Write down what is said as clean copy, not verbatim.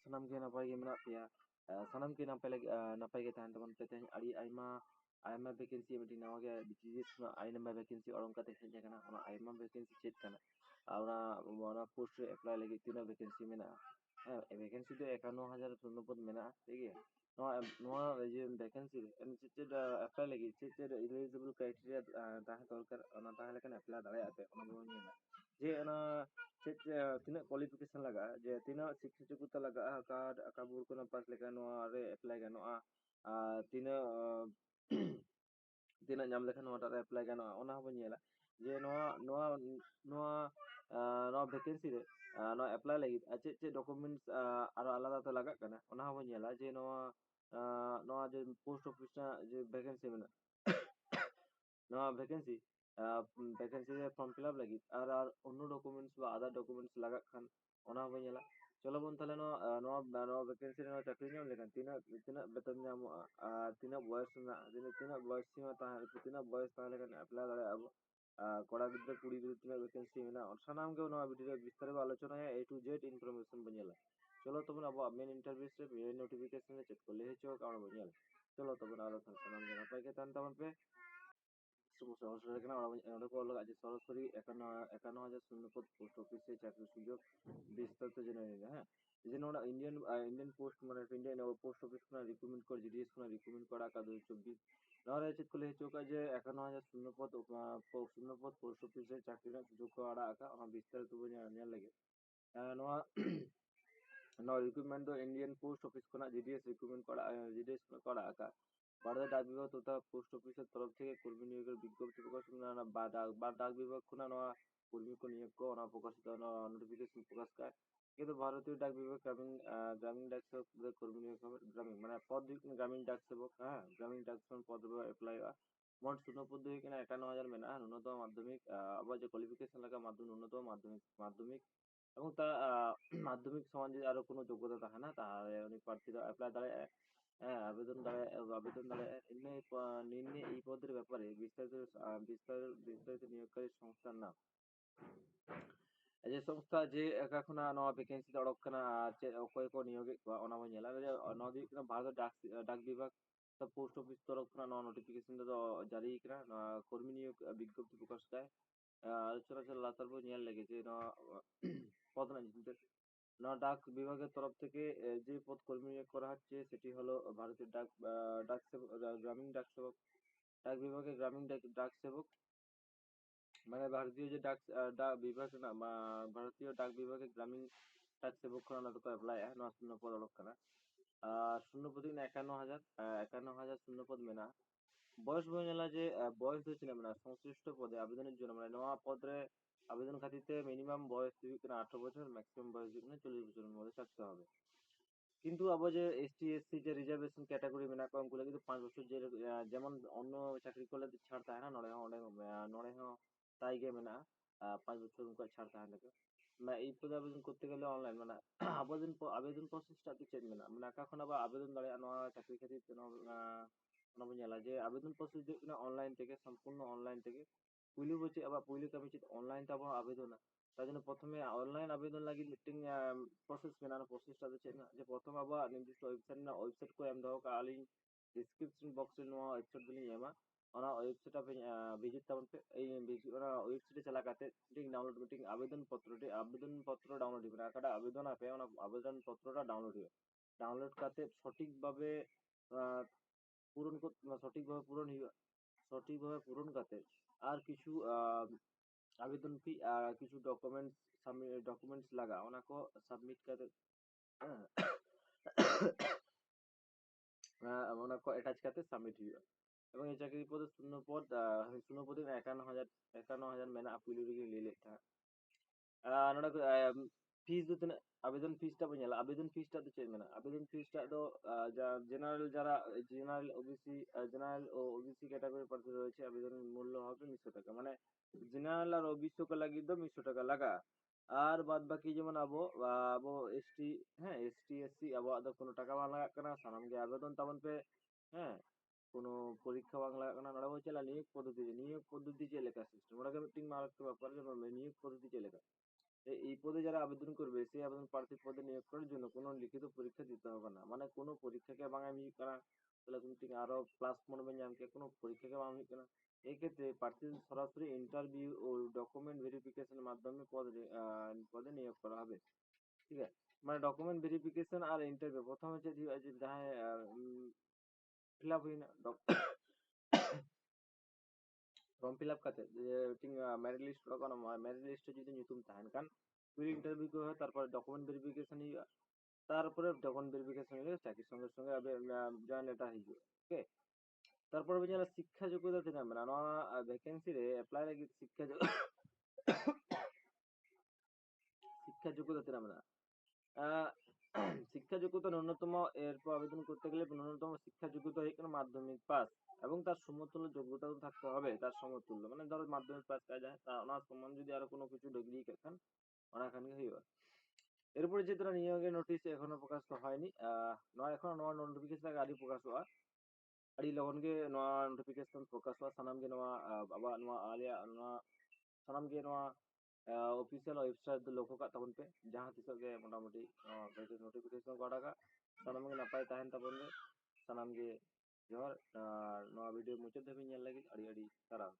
sanam ge napai ge mena peya sanam ge napai ge tahan taban pe teh ari aima vacancy meti nawa ge BTS na aima vacancy orang kate hej kana ona aima vacancy chet kana ona post re apply lagi tina vacancy mena vacancy do 51000 শূন্যপদ mena ঠিক আছে নোয়া যে vacancy chet apply lagi chet eligible criteria tahan dorkar ona tahale kan apply dare ate ona bo ni je ona chet tina qualification laga je tina शिक्षा योग्यता laga ka kabur kono pass leka noa re apply ganoa tina tina nyam lekhan noa ta apply ganoa ona hobo nyela je noa vacancy re noa apply lagi chet documents aro alada to laga kana ona hobo nyela je noa je post office na je vacancy mena noa vacancy re form fill up lagi ar onno documents ba other documents laga khan ona hobo nyela চলো বোন তাহলে নোয়া vacancy রে চাকরি নিয়ম লেখান তিনা বেতন নিয়ম তিনা বয়স না তিনা বয়স সীমা তাহলে তিনা বয়স তাহলে kan apply দাঁড়ায় আবো কড়া গিদ্রে কুড়ি গিদ্রে তিনা ভ্যাকেন্সি মেনা সানাম গে নোয়া ভিডিও বিস্তারিত আলোচনা A to Z ইনফরমেশন বনিয়ালা চলো তখন আবো মেন ইন্টারভিউ রে মেন নোটিফিকেশন রে চেক করলে হেছো কারণ বনিয়ালা চলো তখন আলো সানাম গে নাপাই কে তান তামন পে সরাসরি এখানে আমরা কল আজ সরাসরি 51000 শূন্যপদ পোস্ট অফিসে চাকরি সুযোগ বিস্তারিত জেনে নিবে হ্যাঁ এই জন্য আমরা ইন্ডিয়ান পোস্ট মানে ইন্ডিয়ান পোস্ট অফিস কোনা রিক্রুটমেন্ট করে জিডিএস কোনা রিক্রুটমেন্ট করা 2024 নাহলে চেক করলে চোকা যে 51000 শূন্যপদ পোস্ট অফিসে চাকরির সুযোগ করা আকা আমরা বিস্তারিত জানার লাগে নোয়া নোয়া রিক্রুটমেন্ট তো ইন্ডিয়ান পোস্ট অফিস কোনা জিডিএস করা আকা ভারতের ডাক বিভাগ তথা পোস্ট অফিসের তরফ থেকে কর্মী নিয়োগের বিজ্ঞপ্তি প্রকাশ বা ডাক বিভাগ খুনা নোয়া কর্মী को নিয়োগ को ना প্রকাশিত নোটিফিকেশন প্রকাশ করে কিন্তু ভারতীয় ডাক বিভাগ গ্রামীণ ডাক সেবক কর্মী নিয়োগ হবে গ্রামীণ মানে পদ গ্রামীণ ডাক সেবক হ্যাঁ গ্রামীণ ডাক সেবক পদ অ্যাপ্লাই মোট শূন্য পদ হয়ে কিনা 51000 মেনা ন্যূনতম মাধ্যমিক আবার যে কোয়ালিফিকেশন লাগা ন্যূনতম মাধ্যমিক এবং তা মাধ্যমিক সমান যদি আরো কোনো যোগ্যতা থাকে না তাহলে উনি প্রার্থীরা অ্যাপ্লাই দাঁড়ায় আবেদন দাঁড়ায় নিম্নে এই পদের ব্যাপারে বিস্তারিত নিয়োগকারী সংস্থার নাম যে সংস্থা যে একাখনা নwa vacancy অডক kana অকয় কো নিয়োগে অনা মই নেলা নদী ভারত ডাক বিভাগ পোস্ট অফিস তরফ kana নwa নোটিফিকেশন দো জারি kana কর্মী নিয়োগ বিজ্ঞপ্তি প্রকাশ করে আলোচনা লাতার বই নিয়ার লেগেছে পদ না ডাক বিভাগের তরফ থেকে যে পদ কর্মী নিয়োগ করা হচ্ছে সেটি হলো ভারতের ডাক সেবক গ্রামীণ ডাক সেবক ডাক বিভাগের গ্রামীণ ডাক সেবক মানে ভারতীয় যে ডাক বিভাগ না ভারতীয় ডাক বিভাগের গ্রামীণ ডাক সেবক খনা তো অ্যাপ্লাই নয় শূন্য পদ অডক kana শূন্য পদ 51000 শূন্য পদ মেনা বয়স বইলা যে বয়স হচ্ছে না মানে সংশ্লিষ্ট পদে আবেদনের জন্য মানে নয়া পদে আবেদন খাতিতে মিনিমাম বয়স দিবি কিনা 18 বছর ম্যাক্সিমাম বয়স দিবি কিনা 40 বছরের মধ্যে থাকতে হবে কিন্তু আবার যে এসটি এসসি যে রিজার্ভেশন ক্যাটাগরি মেনা কম গুলো কিন্তু 5 বছর যে যেমন অন্য চাকরি করলে ছাড় থাকে না নড়ে তাই গে মেনা 5 বছর উনকা ছাড় থাকে না না এই পদে আবেদন করতে গেলে অনলাইন মানে আবেদন প্রসেসটা কি চেঞ্জ মেনা মানে এখন আবার আবেদন দাঁড়ায় নয়া চাকরি খাতিতে নবনিয়ালা যে আবেদন প্রসেস কিনা অনলাইন থেকে সম্পূর্ণ অনলাইন থেকে পুইলু বলছে আবার পুইলু কামি অনলাইন তা আবেদন তার জন্য প্রথমে অনলাইন আবেদন লাগি মিটিং প্রসেস মেনানো প্রসেসটা হচ্ছে না যে প্রথম আবার নির্দিষ্ট ওয়েবসাইট को एम दो का लिंक डिस्क्रिप्शन बॉक्स में नवा वेबसाइट बनी एमा ona ওয়েবসাইট আপনি ভিজিট করুন এই ওনা ওয়েবসাইটে চালা কাতে মিটিং ডাউনলোড মিটিং আবেদন পত্র ডাউনলোড দিবেন একটা আবেদন আছে ওনা আবেদন পত্রটা ডাউনলোড দিবেন ডাউনলোড করতে সঠিকভাবে সঠিকভাবে পূরণ করতে আর কিছু আবেদন ফি কিছু ডকুমেন্টস লাগা ওনাকে সাবমিট করতে ওনাকে অ্যাটাচ করতে সাবমিট হইবে এবং এই চাকরি পদে শূন্য পদে 51000 মেনা আপুইলু লে লেখা নোডা ফিস দিতে আবেদন ফিসটা বইলা আবেদন ফিসটা তো চেয়ে মেনা আবেদন ফিসটা তো জেনারেল ওবিসি ক্যাটাগরি প্রার্থী রয়েছে আবেদনের মূল্য হবে 100 টাকা মানে জেনারেল আর ওবিসি কে লাগি তো 100 টাকা লাগা আর বাদ বাকি যেমন আবো এসটি হ্যাঁ এসটি এসসি আবো আদা কোনো টাকা বাং লাগা কানা সানাম গে আবেদন তামন পে হ্যাঁ কোনো পরীক্ষা বাং লাগা কানা নড়া বলছে নিয়োগ পদ্ধতি যে লেখা সিস্টেম ওটা মিটিং মারতে ব্যাপার যে নিয়োগ পদ্ধতি যে লেখা এই পদে যারা আবেদন করবে সেই আবেদন প্রার্থী পদে নিয়োগ করার জন্য কোনো লিখিত পরীক্ষা দিতে হবে না। মানে কোনো পরীক্ষাকে ᱵᱟᱝ ᱮᱢ ᱦᱩᱭᱩᱜ ᱠᱟᱱᱟ তাহলে তুমি ঠিক আরো প্লাস মনে ᱵᱮᱱ ᱧᱟᱢ ᱠᱮᱭᱟ কোনো পরীক্ষাকে ᱵᱟᱝ ᱦᱩᱭᱩᱜ ᱠᱟᱱᱟ। এই ক্ষেত্রে প্রার্থী সরাসরি ইন্টারভিউ ও ডকুমেন্ট ভেরিফিকেশনের মাধ্যমে পদে নিয়োগ করা হবে। ঠিক আছে, মানে ডকুমেন্ট ভেরিফিকেশন আর ইন্টারভিউ প্রথম হচ্ছে যে ᱡᱟᱦᱟᱸᱭ ᱯᱷᱤᱞᱟᱯ ᱦᱩᱭᱱᱟ ᱯᱷᱨᱚᱢ ᱯᱷᱤᱞᱟᱯ ᱠᱟᱛᱮᱫ ᱡᱮ ᱢᱤᱫᱴᱤᱝ ᱢᱮরিট লিস্ট ᱚᱰᱚᱠᱚᱜ ᱠᱟᱱᱟ, ᱢᱮরিট লিস্টে যদি ᱧᱩᱛᱩᱢ ᱛᱟᱦᱮᱱ ᱠᱷᱟᱱ ᱯᱷᱤᱨ ᱤন্টারভিউ ᱠᱚ ᱦᱩᱭᱩᱜᱼᱟ, তারপরে ডকুমেন্ট ভেরিফিকেশন ᱦᱩᱭᱩᱜᱼᱟ, তারপরে ডকুমেন্ট ভেরিফিকেশন হলে চাকরির সঙ্গে সঙ্গে জয়েন লেটার ᱦᱤᱡᱩᱜᱼᱟ। ᱳᱠᱮ, তারপরে ᱵᱚᱱ ᱧᱮᱞᱟ ᱥᱤᱠᱠᱷᱟ ᱡᱳᱜᱽᱜᱚᱛᱟ ᱛᱤᱱᱟᱹᱜ ᱢᱮᱱᱟᱜᱼᱟ ᱱᱚᱣᱟ ᱵᱷᱮᱠᱮᱱᱥি ᱨᱮ ᱮᱯᱞᱟᱭ ᱞᱟᱹᱜᱤᱫ শিক্ষা যোগ্যতা তিনাᱜ মেনাᱜᱼᱟ। শিক্ষা যোগ্যতা ন্যূনতম এরপর আবেদন করতে গেলে ন্যূনতম শিক্ষা যোগ্যতা হয়ে গেল মাধ্যমিক পাস এবং তার সমতুল্য যোগ্যতাও থাকতে হবে, তার সমতুল্য মানে ধরো মাধ্যমিক পাস করা যায় তা অনার্স সমান যদি আরো কোনো কিছু ডিগ্রি খান ᱚᱱᱟ ᱠᱷᱟᱱ ᱜᱮ ᱦᱩᱭᱩᱜᱼᱟ। এরপরে যে তারা নিয়োগের নোটিশ এখনো প্রকাশ তো হয়নি, এখনো নয়া নোটিফিকেশন আগে আᱹᱣᱨᱤ প্রকাশᱚᱜᱼᱟ। ᱟᱹᱰᱤ ᱞᱚᱜᱚᱱ ᱜᱮ ᱱᱚᱣᱟ ᱱᱳᱴᱤᱯᱷᱤᱠᱮᱥᱚᱱ ᱯᱨᱚᱠᱟশᱚᱜᱼᱟ, ᱥᱟᱱᱟᱢ ᱜᱮ ᱱᱚᱣᱟ ᱟᱵᱚᱣᱟᱜ ᱱᱚᱣᱟ ᱟᱞᱮᱭᱟᱜ ᱱᱚᱣᱟ ᱥᱟᱱᱟᱢ ᱜᱮ ᱱᱚᱣᱟ ᱚᱯᱷᱤᱥᱤᱭᱟᱞ ᱳয়েবসাইট ᱫᱚ ᱞᱚক্ষ্য ᱠᱟᱜ ᱛᱟᱵᱚᱱ ᱯᱮ, ᱡᱟᱦᱟᱸ ᱛᱤᱥᱚᱜ ᱜᱮ ᱢᱚᱴᱟᱢᱩᱴᱤ ᱱᱳᱴᱤফিকেশন ᱠᱚ ᱟᱲᱟᱜᱟ, ᱥᱟᱱᱟᱢ ᱜᱮ ᱱᱟᱯᱟᱭ ᱛᱟᱦᱮᱱ ᱛᱟᱵᱚᱱ ᱯᱮ, ᱥᱟᱱᱟᱢ ᱜᱮ ᱡᱚᱦᱟᱨ। ᱱᱚᱣᱟ ᱵᱷᱤᱰᱤᱭᱳ ᱢᱩᱪᱟᱹᱫ ᱫᱷᱟᱹᱵᱤᱡ ᱧᱮᱞ ᱞᱟᱹᱜᱤᱫ ᱟᱹᱰᱤ ᱟᱹᱰᱤ ᱥᱟᱨᱦᱟᱣ।